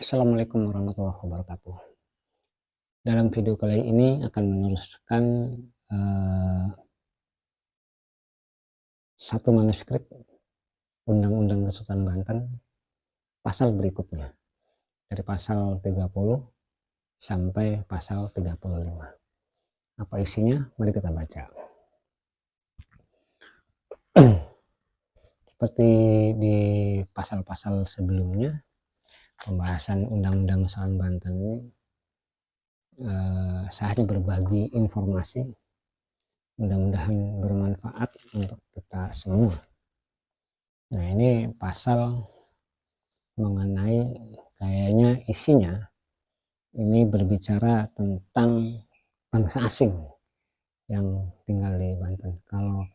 Assalamualaikum warahmatullahi wabarakatuh. Dalam video kali ini akan meneruskan satu manuskrip Undang-Undang Kesultanan Banten pasal berikutnya dari pasal 30 sampai pasal 35. Apa isinya? Mari kita baca. Seperti di pasal-pasal sebelumnya, pembahasan Undang-Undang Kesultanan Banten ini saya hanya berbagi informasi, mudah-mudahan bermanfaat untuk kita semua. Nah, ini pasal mengenai, kayaknya isinya ini berbicara tentang bangsa asing yang tinggal di Banten. Kalau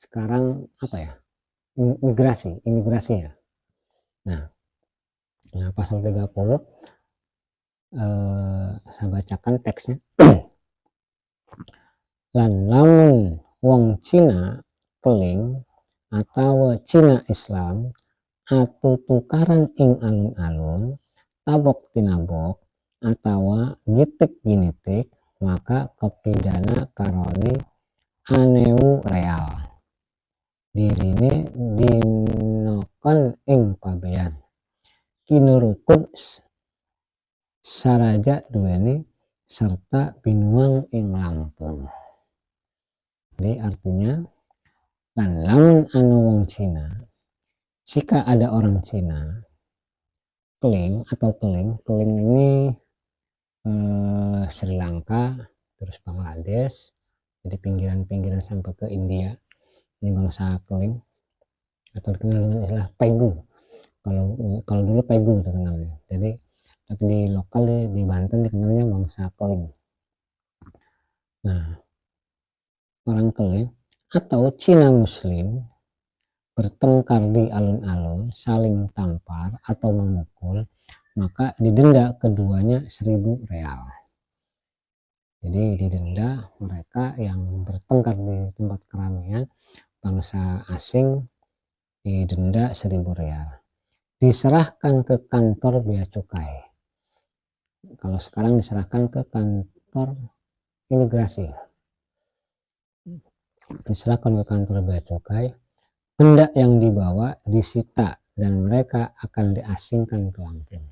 sekarang apa ya, imigrasi ya. Nah pasal 30 saya bacakan teksnya. Lan lamun wong Cina keling atau Cina Islam atu tukaran ing alun-alun, tabok tinabok atawa gitik ginitik, maka kepidana karoni aneu real, dirine dinokon ing pabean, kinurukun saraja duweni serta binuang ing Lampung. Jadi artinya, lan lamun anu wong Cina, jika ada orang Cina keling ini Sri Lanka, terus Bangladesh, jadi pinggiran-pinggiran sampai ke India. Ini bangsa keling atau dikenal dengan istilah Pegu. Kalau dulu Pegu dikenalnya. Jadi tapi di lokal di Banten dikenalnya bangsa keling. Nah, orang keling atau Cina Muslim bertengkar di alun-alun, saling tampar atau memukul, maka didenda keduanya 1.000 real. Jadi didenda mereka yang bertengkar di tempat keramaian, bangsa asing, didenda 1.000 real. Diserahkan ke kantor bea cukai. Kalau sekarang diserahkan ke kantor imigrasi. Diserahkan ke kantor bea cukai. Benda yang dibawa disita dan mereka akan diasingkan ke Lampung.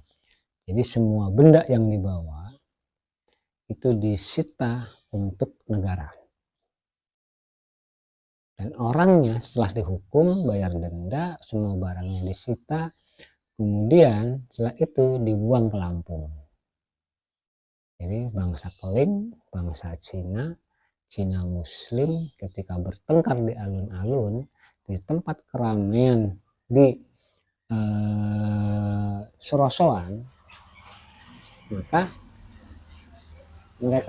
Jadi semua benda yang dibawa itu disita untuk negara. Dan orangnya setelah dihukum, bayar denda, semua barangnya disita, kemudian setelah itu dibuang ke Lampung. Jadi bangsa keling, bangsa Cina, Cina Muslim ketika bertengkar di alun-alun, di tempat keramaian di Sorosoan, maka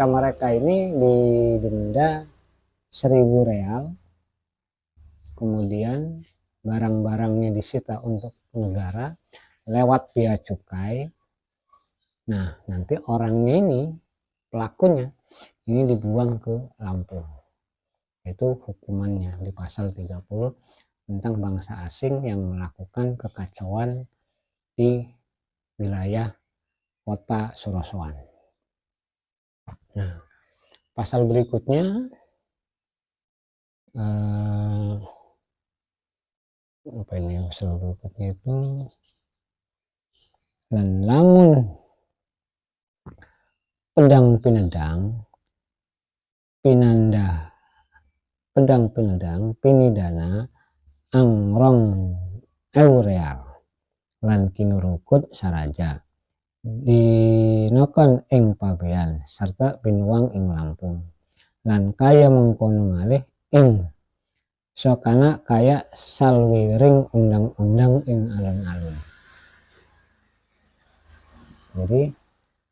mereka ini didenda 1.000 real, kemudian barang-barangnya disita untuk negara lewat bea cukai. Nah, nanti orangnya ini, pelakunya ini dibuang ke Lampung. Itu hukumannya di pasal 30 tentang bangsa asing yang melakukan kekacauan di wilayah kota Sorosoan. Nah, pasal berikutnya apa ini? Pasal berikutnya itu, dan lamun pedang pinidana angrong eureal lan kinurukut saraja dinokon ing pabean serta binuang ing Lampung, lan kaya mengkono malih ing sokana kaya salwiring undang-undang ing alun-alun. Jadi,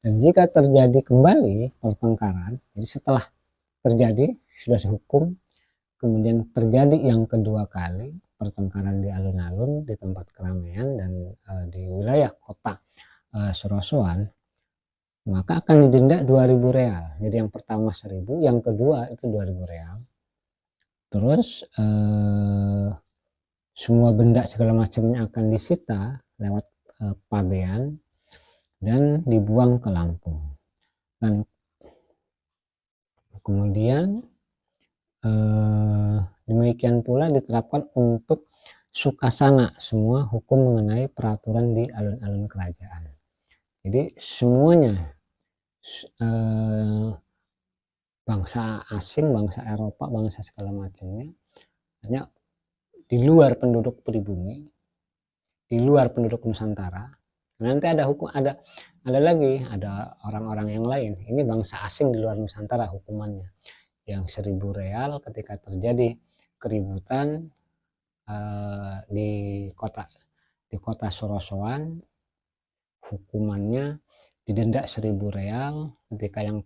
dan jika terjadi kembali pertengkaran, jadi setelah terjadi sudah dihukum, kemudian terjadi yang kedua kali pertengkaran di alun-alun, di tempat keramaian dan di wilayah kota Sorosoan, maka akan didenda 2.000 real. Jadi yang pertama 1.000, yang kedua itu 2.000 real. Terus semua benda segala macamnya akan disita lewat pabean. dan dibuang ke Lampung. Dan kemudian demikian pula diterapkan untuk Sukasana semua hukum mengenai peraturan di alun-alun kerajaan. Jadi semuanya bangsa asing, bangsa Eropa, bangsa segala macamnya, hanya di luar penduduk pribumi, di luar penduduk Nusantara. Nanti ada hukum, ada orang-orang yang lain. Ini bangsa asing di luar Nusantara hukumannya. Yang 1.000 real ketika terjadi keributan di kota Sorosoan, hukumannya didenda 1.000 real ketika yang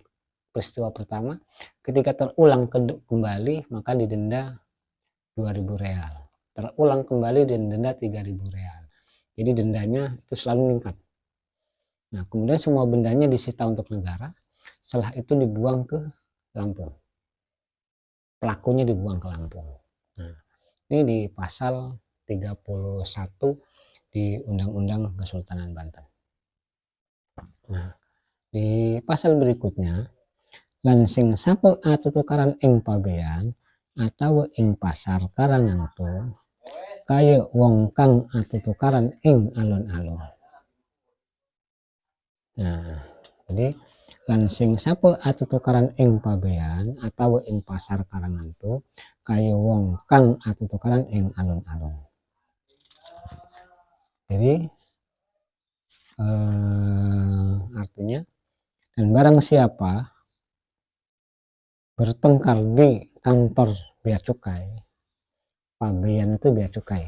peristiwa pertama. Ketika terulang kembali maka didenda 2.000 real. Terulang kembali didenda 3.000 real. Jadi dendanya itu selalu meningkat. Nah, kemudian semua bendanya disita untuk negara. Setelah itu dibuang ke Lampung. Pelakunya dibuang ke Lampung. Nah, ini di pasal 31 di Undang-Undang Kesultanan Banten. Nah, di pasal berikutnya, lansing sapo atutukaran ing pabean atau ing pasar karanganto kaya wong kang atutukaran ing alun-alun. Nah, jadi lansing sapo atutukaran ing pabean atau ing pasar karanganto kaya wong kang atutukaran ing alun-alun. Jadi artinya, dan barang siapa bertengkar di kantor bea cukai, pabean itu bea cukai,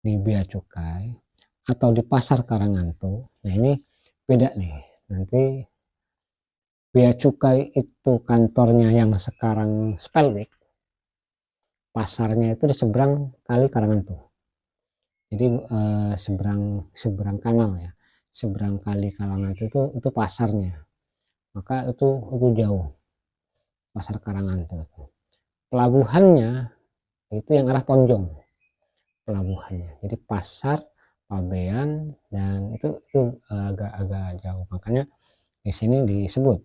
di bea cukai atau di pasar Karanganto. Nah, ini beda nih, nanti bea cukai itu kantornya yang sekarang Spelwijk, pasarnya itu di seberang kali Karanganto. Jadi seberang kanal ya, seberang kali Karanganto itu pasarnya. Maka itu jauh, pasar Karanganto. Pelabuhannya itu yang arah Tonjong, pelabuhannya. Jadi pasar, pabean, dan itu agak jauh. Makanya di sini disebut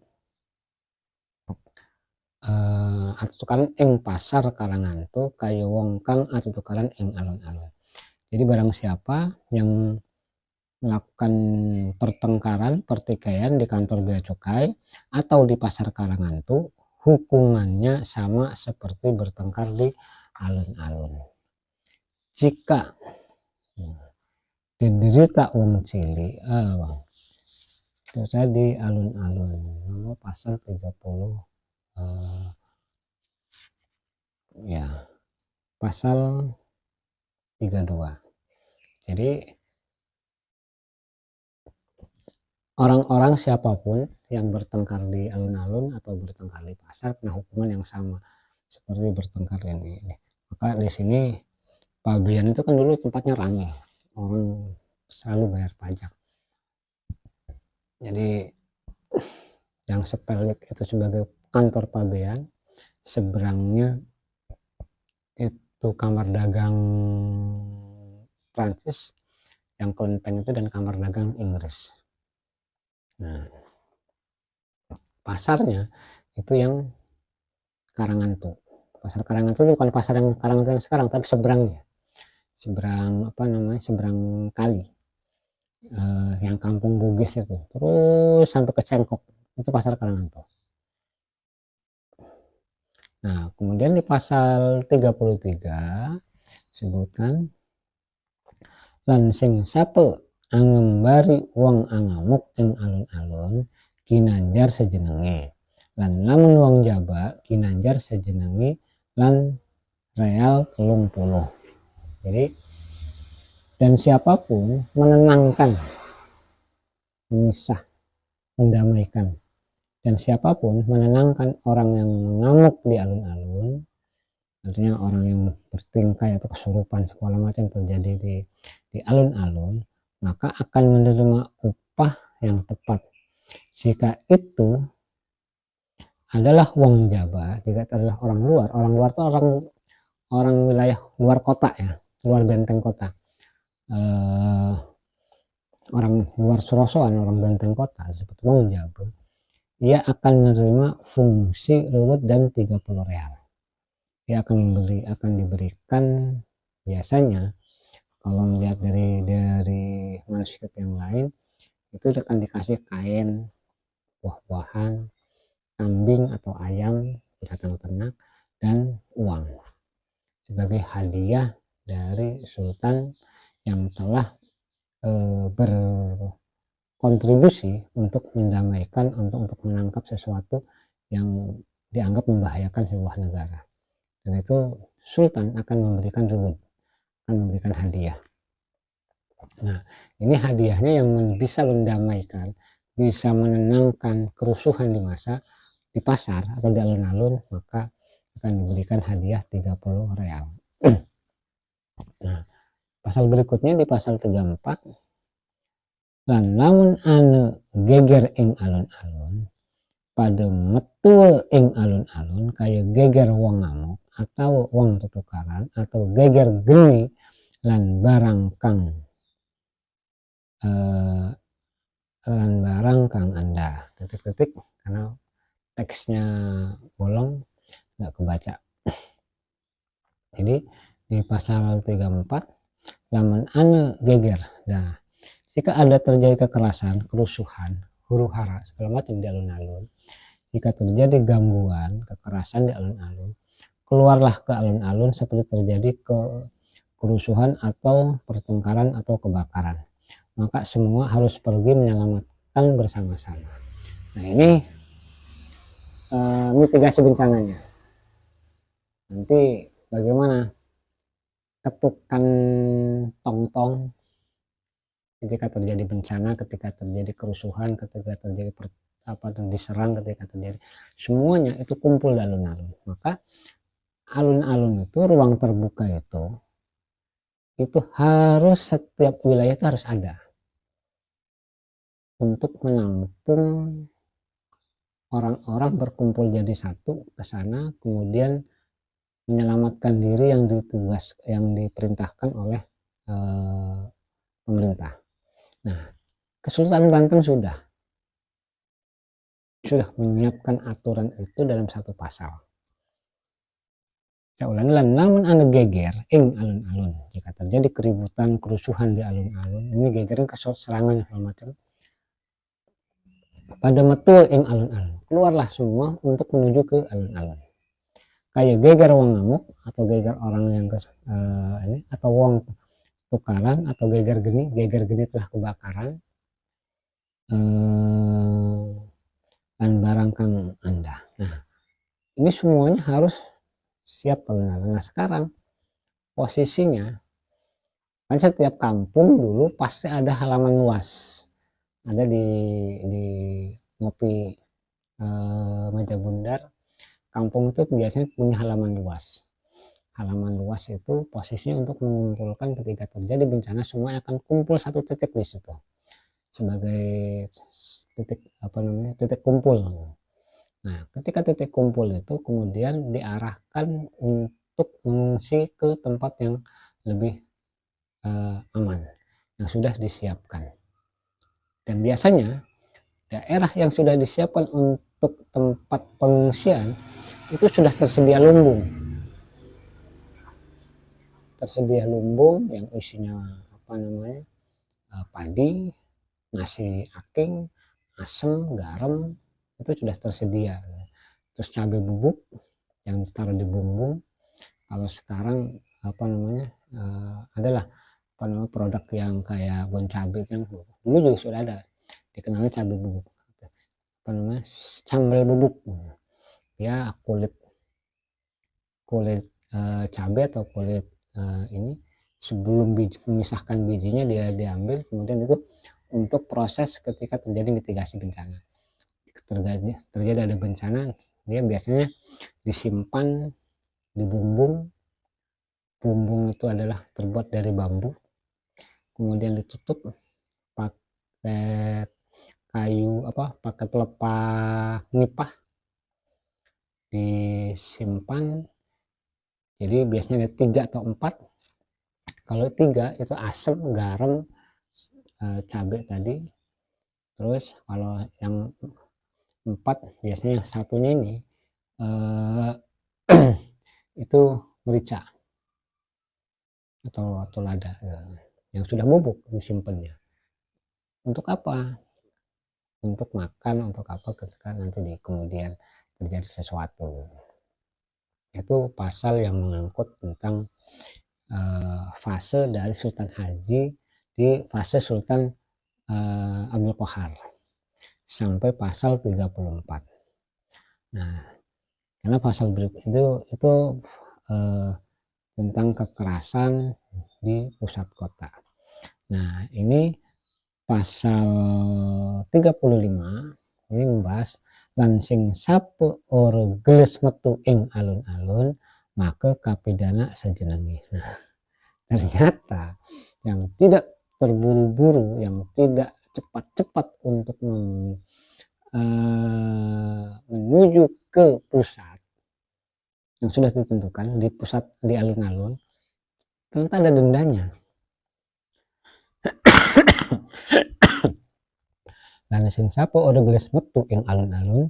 atutukaran ing pasar Karanganto kaya wong kang atutukaran ing alun-alun. Jadi barang siapa yang melakukan pertengkaran, pertikaian di kantor bea cukai atau di pasar Karanganto, hukumannya sama seperti bertengkar di alun-alun. Jika diderita wong cilik, dosa di alun-alun, nomor pasal 30 ya, pasal 32. Jadi orang-orang siapapun yang bertengkar di alun-alun atau bertengkar di pasar kena hukuman yang sama seperti bertengkar ini. Maka di sini pabean itu kan dulu tempatnya ramai, orang selalu bayar pajak. Jadi yang Spelwijk itu sebagai kantor pabean, seberangnya itu kamar dagang Prancis, yang kelenteng itu, dan kamar dagang Inggris. Nah, pasarnya itu yang Karanganto. Pasar Karanganto itu bukan pasar yang Karanganto yang sekarang, tapi seberangnya, seberang kali, yang Kampung Bugis itu, terus sampai ke Cengkok, itu pasar Karanganto. Nah, kemudian di pasal 33 sebutkan lansing sape angembari wong angamuk ing alun-alun ginanjar sejenenge, lan lamun wong jaba ginanjar sejenenge lan real 30. Jadi, dan siapapun menenangkan, memisah, mendamaikan, dan siapapun menenangkan orang yang mengamuk di alun-alun, artinya orang yang bertingkai atau kesurupan segala macam terjadi di alun-alun, maka akan menerima upah yang tepat. Jika itu adalah wong jaba, jika itu adalah orang luar itu orang wilayah luar kota ya, luar benteng kota, orang luar Surosoan, orang Banten kota seperti wong Jawa, ia akan menerima fungsi reward dan 30 real. Ia akan diberikan biasanya kalau melihat dari manuskrip yang lain itu akan dikasih kain, buah-buahan, kambing atau ayam, binatang ternak, dan uang sebagai hadiah dari sultan yang telah berkontribusi untuk mendamaikan, untuk menangkap sesuatu yang dianggap membahayakan sebuah negara. Dan itu sultan akan memberikan reward, akan memberikan hadiah. Nah, ini hadiahnya yang bisa mendamaikan, bisa menenangkan kerusuhan di pasar atau di alun-alun, maka akan diberikan hadiah 30 real. Nah, pasal berikutnya di pasal 34, lan lamun ane geger ing alun-alun pada metu ing alun-alun kayak geger wong ngamuk atau wong tutukaran atau geger geni lan barang kang anda titik-titik karena teksnya bolong nggak kebaca. Jadi di pasal 34 lamun ane geger, nah jika ada terjadi kekerasan, kerusuhan, huru hara segala macam di alun-alun, jika terjadi gangguan, kekerasan di alun-alun, keluarlah ke alun-alun seperti terjadi kerusuhan atau pertengkaran atau kebakaran. Maka semua harus pergi menyelamatkan bersama-sama. Nah ini mitigasi bencananya. Nanti bagaimana ketukan tong-tong ketika terjadi bencana, ketika terjadi kerusuhan, ketika terjadi diserang, ketika terjadi, semuanya itu kumpul di alun-alun. Maka alun-alun itu, ruang terbuka itu harus, setiap wilayah itu harus ada untuk menampung orang-orang berkumpul jadi satu ke sana, kemudian menyelamatkan diri yang diperintahkan oleh pemerintah. Nah, Kesultanan Banten sudah menyiapkan aturan itu dalam satu pasal. Saya ulangi, namun ane geger ing alun-alun, jika terjadi keributan, kerusuhan di alun-alun, ini geger serangan segala macam, pada metu ing alun-alun, keluarlah semua untuk menuju ke alun-alun. Kayak geger wong ngamuk atau geger orang yang ini, atau wong tukaran atau geger geni telah kebakaran, dan barang kang anda. Nah, ini semuanya harus siap alun-alun. Nah, sekarang posisinya kan setiap kampung dulu pasti ada halaman luas, ada di Ngopi Meja Bundar, kampung itu biasanya punya halaman luas. Halaman luas itu posisinya untuk mengumpulkan ketika terjadi bencana, semua akan kumpul satu titik di situ sebagai titik kumpul. Nah, ketika titik kumpul itu kemudian diarahkan untuk mengungsi ke tempat yang lebih aman yang sudah disiapkan. Dan biasanya daerah yang sudah disiapkan untuk tempat pengungsian itu sudah tersedia lumbung yang isinya padi, nasi aking, asam, garam, itu sudah tersedia. Terus cabai bubuk yang ditaruh di bumbung. Kalau sekarang adalah produk yang kayak bon cabai, yang dulu juga sudah ada, dikenalnya cabai bubuk, sambal bubuk. Ya kulit cabai atau kulit ini sebelum memisahkan bijinya dia diambil, kemudian itu untuk proses ketika terjadi mitigasi bencana. Terjadi ada bencana, dia biasanya disimpan di bumbung itu adalah terbuat dari bambu, kemudian ditutup pakai kayu pakai pelepah nipah, disimpan. Jadi biasanya ada 3 atau 4. Kalau 3 itu asam, garam, cabai tadi. Terus kalau yang 4 biasanya yang satunya ini itu merica atau lada yang sudah bubuk disimpannya. Untuk apa? Untuk makan, untuk apa ketika nanti di kemudian terjadi sesuatu. Itu pasal yang mengangkut tentang fase dari Sultan Haji di fase Sultan Abdul Qahar sampai pasal 34. Nah, karena pasal berikut itu tentang kekerasan di pusat kota. Nah, ini pasal 35 ini membahas lansing sapu or geles metu ing alun-alun maka kapidana sejenengi. Nah, ternyata yang tidak terburu-buru, yang tidak cepat-cepat untuk menuju ke pusat yang sudah ditentukan di pusat di alun-alun, ternyata ada dendanya. Karena sing sapa ora geles metu ing alun-alun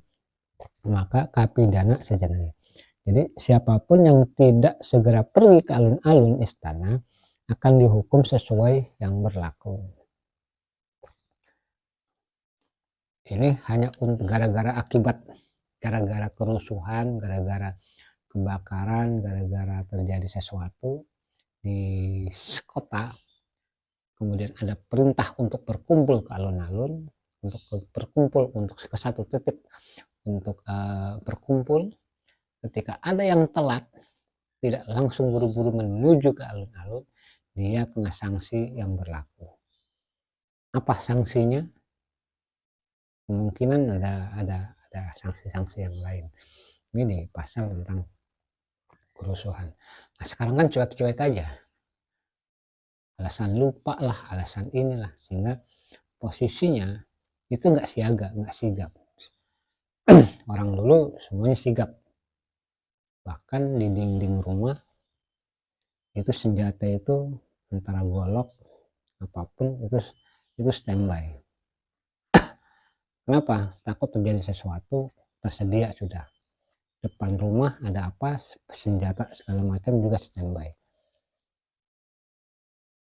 maka kapidana sejenengi. Jadi siapapun yang tidak segera pergi ke alun-alun istana akan dihukum sesuai yang berlaku. Ini hanya untuk gara-gara akibat, gara-gara kerusuhan, gara-gara kebakaran, gara-gara terjadi sesuatu di kota, kemudian ada perintah untuk berkumpul ke alun-alun, untuk berkumpul untuk ke satu titik untuk berkumpul. Ketika ada yang telat, tidak langsung buru-buru menuju ke alun-alun, dia kena sanksi yang berlaku. Apa sanksinya? Kemungkinan ada sanksi-sanksi yang lain. Ini pasal tentang kerusuhan. Nah, sekarang kan cuek-cuek aja. Alasan lupa lah, alasan inilah, sehingga posisinya itu nggak siaga, nggak sigap. Orang dulu semuanya sigap. Bahkan di dinding rumah itu senjata itu antara golok apapun itu standby. Kenapa? Takut terjadi sesuatu, tersedia sudah. Depan rumah ada apa, senjata segala macam juga standby.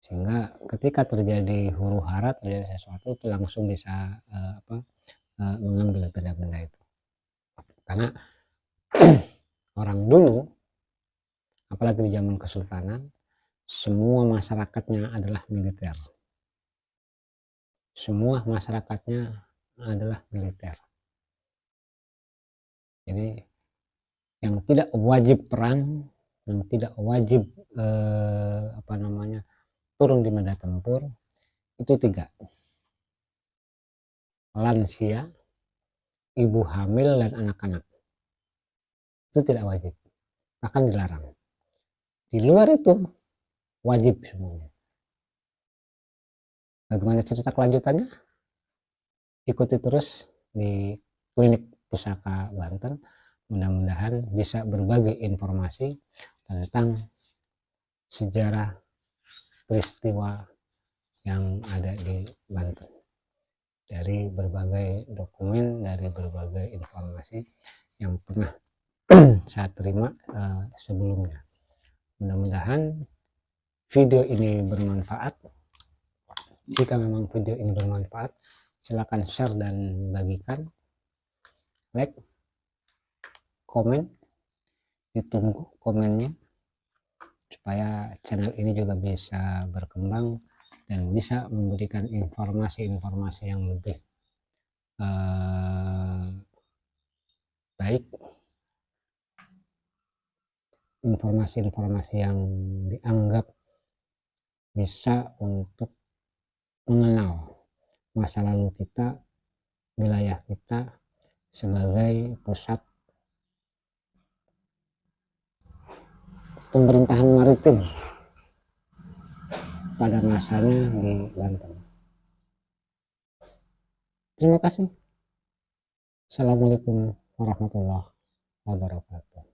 Sehingga ketika terjadi huru hara, terjadi sesuatu itu langsung bisa mengambil benda-benda itu. Karena orang dulu, apalagi di zaman kesultanan, semua masyarakatnya adalah militer. Semua masyarakatnya adalah militer. Jadi yang tidak wajib perang, yang tidak wajib turun di medan tempur itu 3: lansia, ibu hamil, dan anak-anak. Itu tidak wajib, akan dilarang. Di luar itu wajib semuanya. Bagaimana cerita kelanjutannya? Ikuti terus di Klinik Pusaka Banten. Mudah-mudahan bisa berbagi informasi tentang sejarah peristiwa yang ada di Banten, dari berbagai dokumen, dari berbagai informasi yang pernah saya terima sebelumnya. Mudah-mudahan video ini bermanfaat. Jika memang video ini bermanfaat, silakan share dan bagikan, like, komen, ditunggu komennya supaya channel ini juga bisa berkembang dan bisa memberikan informasi-informasi yang lebih baik, informasi-informasi yang dianggap bisa untuk mengenal masa lalu kita, wilayah kita sebagai pusat pemerintahan maritim pada masanya di Banten. Terima kasih. Assalamualaikum warahmatullahi wabarakatuh.